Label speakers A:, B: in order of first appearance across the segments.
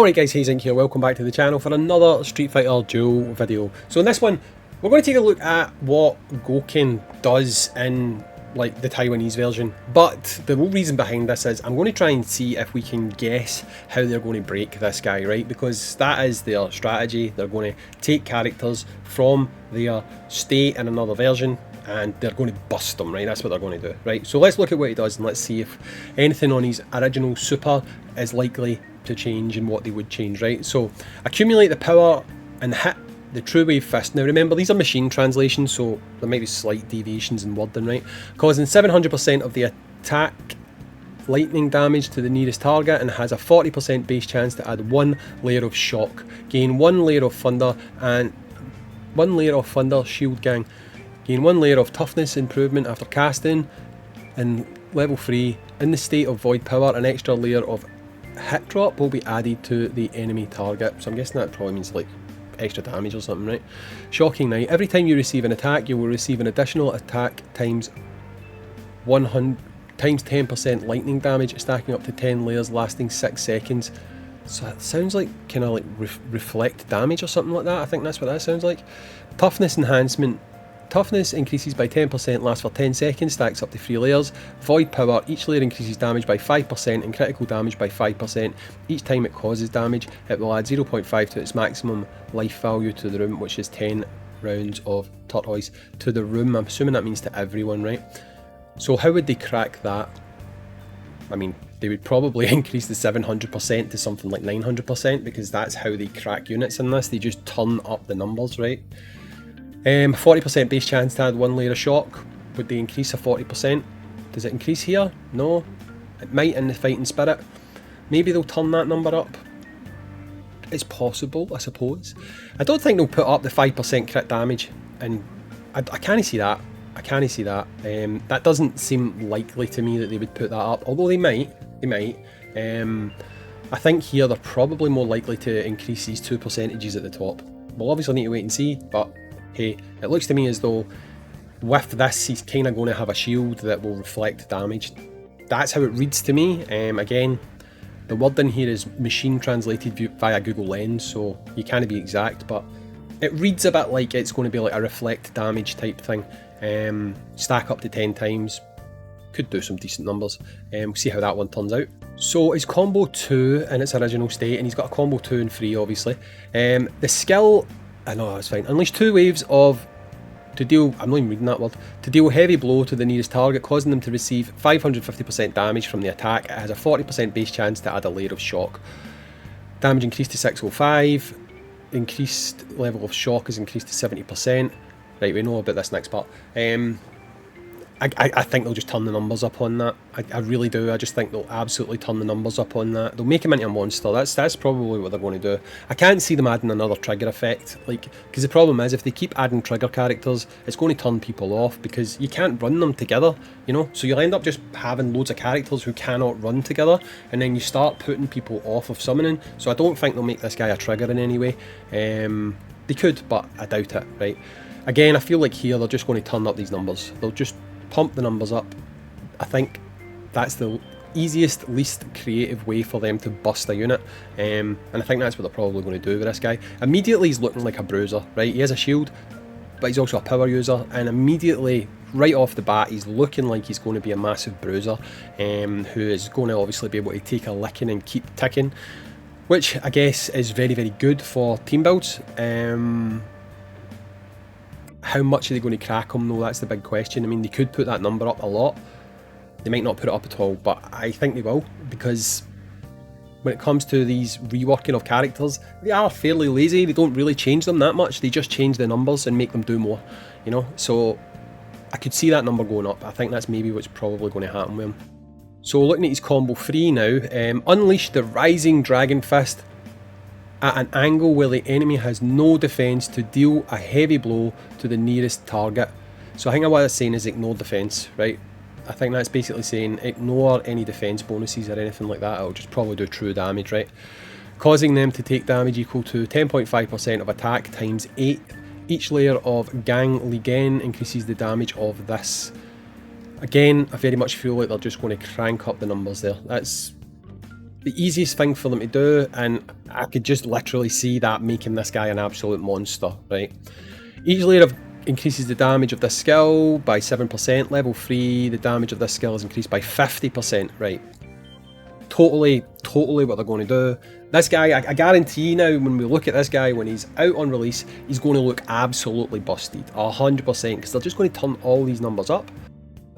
A: Alright guys, Hayzink here, welcome back to the channel for another Street Fighter Duel video. So in this one, we're going to take a look at what Gouken does in like the Taiwanese version. But the real reason behind this is I'm going to try and see if we can guess how they're going to break this guy, right? Because that is their strategy. They're going to take characters from their state in another version and they're going to bust them, right? That's what they're going to do, right? So let's look at what he does and let's see if anything on his original super is likely to change and what they would change, right? So accumulate the power and hit the true wave fist. Now remember, these are machine translations, so there might be slight deviations in wording, right? Causing 700% of the attack lightning damage to the nearest target and has a 40% base chance to add 1 layer of shock. Gain 1 layer of thunder and 1 layer of thunder shield gang. Gain 1 layer of toughness improvement after casting. And level 3, in the state of void power, an extra layer of hit drop will be added to the enemy target. So I'm guessing that probably means like extra damage or something, right? Shocking Knight. Every time you receive an attack, you will receive an additional attack times 100 times 10% lightning damage, stacking up to 10 layers, lasting 6 seconds. So it sounds like kind of like reflect damage or something like that. I think that's what that sounds like. Toughness enhancement. Toughness increases by 10%, lasts for 10 seconds, stacks up to 3 layers. Void power, each layer increases damage by 5% and critical damage by 5%. Each time it causes damage, it will add 0.5 to its maximum life value to the room, which is 10 rounds of turquoise to the room. I'm assuming that means to everyone, right? So how would they crack that? I mean, they would probably increase the 700% to something like 900% because that's how they crack units in this. They just turn up the numbers, right? 40% base chance to add 1 layer of shock. Would they increase a 40%? Does it increase here? No. It might in the fighting spirit. Maybe they'll turn that number up. It's possible, I suppose. I don't think they'll put up the 5% crit damage, and I can't see that. I can't see that. That doesn't seem likely to me that they would put that up, although they might. They might. I think here they're probably more likely to increase these 2 percentages at the top. We'll obviously need to wait and see, but hey, it looks to me as though with this he's kind of going to have a shield that will reflect damage. That's how it reads to me. Again, the word in here is machine translated via Google Lens, so you can't be exact, but it reads a bit like it's going to be like a reflect damage type thing. Stack up to 10 times. Could do some decent numbers. We'll see how that one turns out. So it's combo 2 in its original state, and he's got a combo 2 and 3 obviously. The skill, I know that's fine. Unleash 2 waves of, to deal, I'm not even reading that word, to deal a heavy blow to the nearest target, causing them to receive 550% damage from the attack. It has a 40% base chance to add a layer of shock. Damage increased to 605. Increased level of shock is increased to 70%. Right, we know about this next part. I think they'll just turn the numbers up on that. I really do. I just think they'll absolutely turn the numbers up on that. They'll make him into a monster. That's probably what they're going to do. I can't see them adding another trigger effect, like, because the problem is if they keep adding trigger characters, it's going to turn people off because you can't run them together, you know. So you'll end up just having loads of characters who cannot run together, and then you start putting people off of summoning. So I don't think they'll make this guy a trigger in any way. They could, but I doubt it. Right. Again, I feel like here they're just going to turn up these numbers. They'll just pump the numbers up. I think that's the easiest, least creative way for them to bust a unit, and I think that's what they're probably going to do with this guy. Immediately he's looking like a bruiser, right? He has a shield, but he's also a power user, and immediately, right off the bat, he's looking like he's going to be a massive bruiser, who is going to obviously be able to take a licking and keep ticking, which I guess is very, very good for team builds. How much are they going to crack him though? That's the big question. I mean, they could put that number up a lot. They might not put it up at all, but I think they will, because when it comes to these reworking of characters, they are fairly lazy. They don't really change them that much. They just change the numbers and make them do more, you know? So I could see that number going up. I think that's maybe what's probably going to happen with him. So looking at his combo 3 now, unleash the rising dragon fist at an angle where the enemy has no defense to deal a heavy blow to the nearest target. So I think what that's saying is ignore defense, right? I think that's basically saying ignore any defense bonuses or anything like that. It'll just probably do true damage, right? Causing them to take damage equal to 10.5% of attack times 8. Each layer of Gang Ligen increases the damage of this. Again, I very much feel like they're just going to crank up the numbers there. That's the easiest thing for them to do, and I could just literally see that making this guy an absolute monster, right? Each layer increases the damage of this skill by 7%. Level 3, the damage of this skill is increased by 50%, right? Totally what they're going to do. This guy, I guarantee now, when we look at this guy, when he's out on release, he's going to look absolutely busted, 100%, because they're just going to turn all these numbers up.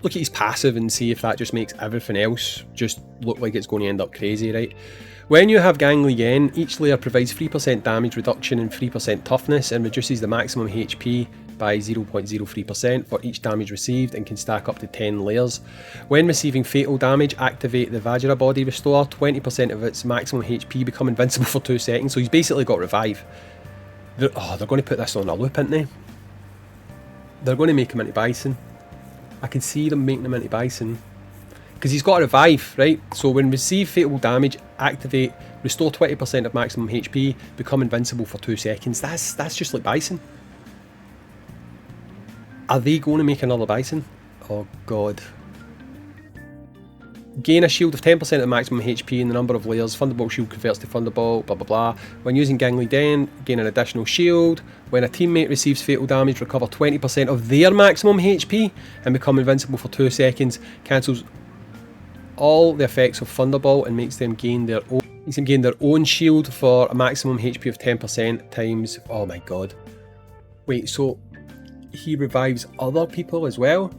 A: Look at his passive and see if that just makes everything else just look like it's going to end up crazy, right? When you have Gangly Gen, each layer provides 3% damage reduction and 3% toughness and reduces the maximum HP by 0.03% for each damage received and can stack up to 10 layers. When receiving fatal damage, activate the Vajra Body Restore. 20% of its maximum HP become invincible for 2 seconds. So he's basically got revive. They're going to put this on a loop, aren't they? They're going to make him into Bison. I can see them making him into Bison. Because he's got a revive, right? So when receive fatal damage, activate, restore 20% of maximum HP, become invincible for 2 seconds. That's just like Bison. Are they going to make another Bison? Oh god. Gain a shield of 10% of maximum HP in the number of layers. Thunderbolt shield converts to Thunderbolt, blah blah blah. When using Gangly Den, gain an additional shield. When a teammate receives fatal damage, recover 20% of their maximum HP and become invincible for 2 seconds. Cancels all the effects of Thunderbolt and makes them gain their own shield for a maximum HP of 10% times. Oh my god. Wait, so he revives other people as well?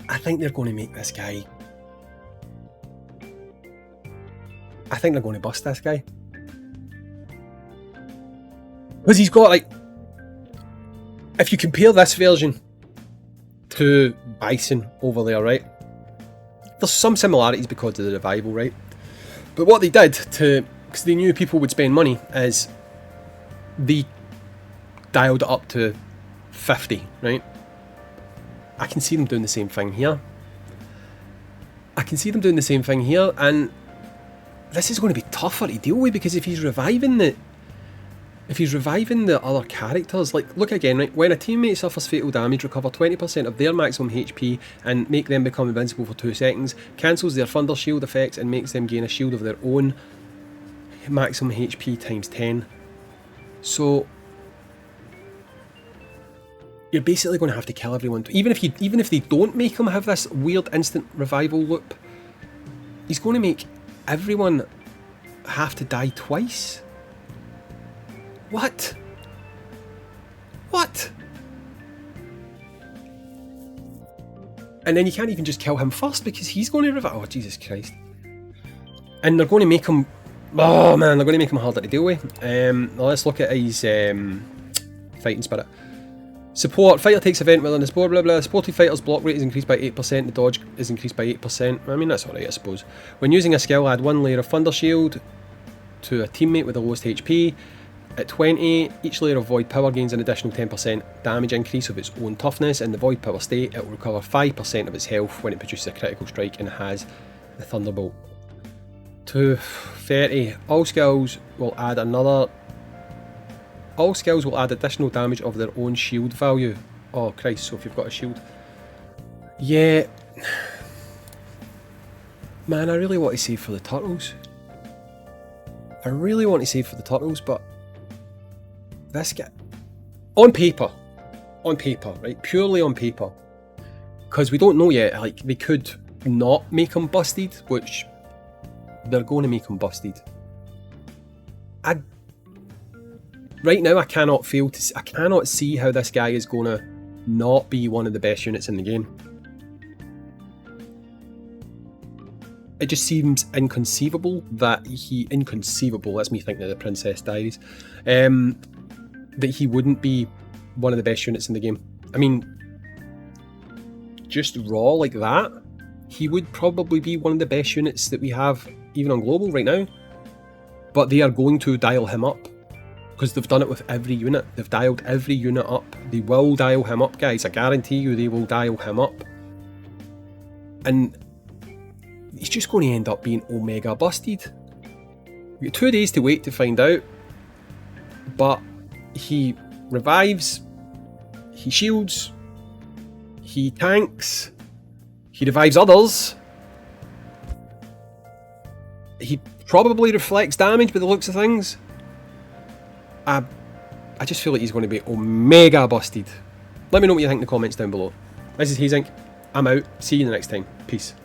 A: I think they're going to make this guy. I think they're going to bust this guy. Because he's got, like, if you compare this version to Bison over there, right? There's some similarities because of the revival, right? But what they did to, because they knew people would spend money, is they dialed it up to 50, right? I can see them doing the same thing here. And this is going to be tougher to deal with, because if he's reviving the other characters, like, look again, right? When a teammate suffers fatal damage, recover 20% of their maximum HP and make them become invincible for 2 seconds, cancels their Thunder Shield effects and makes them gain a shield of their own maximum HP times 10. So you're basically going to have to kill everyone. Even if they don't make him have this weird instant revival loop, he's going to make everyone have to die twice. What? And then you can't even just kill him first because he's going to revive. Oh, Jesus Christ. And they're going to make him... Oh man, they're going to make him harder to deal with. Let's look at his fighting spirit. Support. Fighter takes event within the sport, blah blah. Supported fighter's block rate is increased by 8%. The dodge is increased by 8%. I mean, that's alright, I suppose. When using a skill, add 1 layer of Thunder Shield to a teammate with the lowest HP. At 20, each layer of Void Power gains an additional 10% damage increase of its own toughness. In the Void Power state, it will recover 5% of its health when it produces a critical strike and has the Thunderbolt. To 30, all skills will add additional damage of their own shield value. Oh Christ, so if you've got a shield. Yeah. Man, I really want to save for the turtles. But this guy, on paper, right? Purely on paper, because we don't know yet. Like, they could not make him busted, which they're going to make him busted. Right now, I cannot see how this guy is going to not be one of the best units in the game. It just seems inconceivable that that's me thinking of the Princess Diaries, that he wouldn't be one of the best units in the game. I mean, just raw like that, he would probably be one of the best units that we have even on global right now. But they are going to dial him up, because they've done it with every unit. They've dialed every unit up. They will dial him up, guys. I guarantee you they will dial him up. And he's just going to end up being Omega busted. We've got 2 days to wait to find out. But he revives, he shields, he tanks, he revives others, he probably reflects damage by the looks of things. I just feel like he's going to be omega busted. Let me know what you think in the comments down below. This is Hayzink. I'm out. See you the next time. Peace.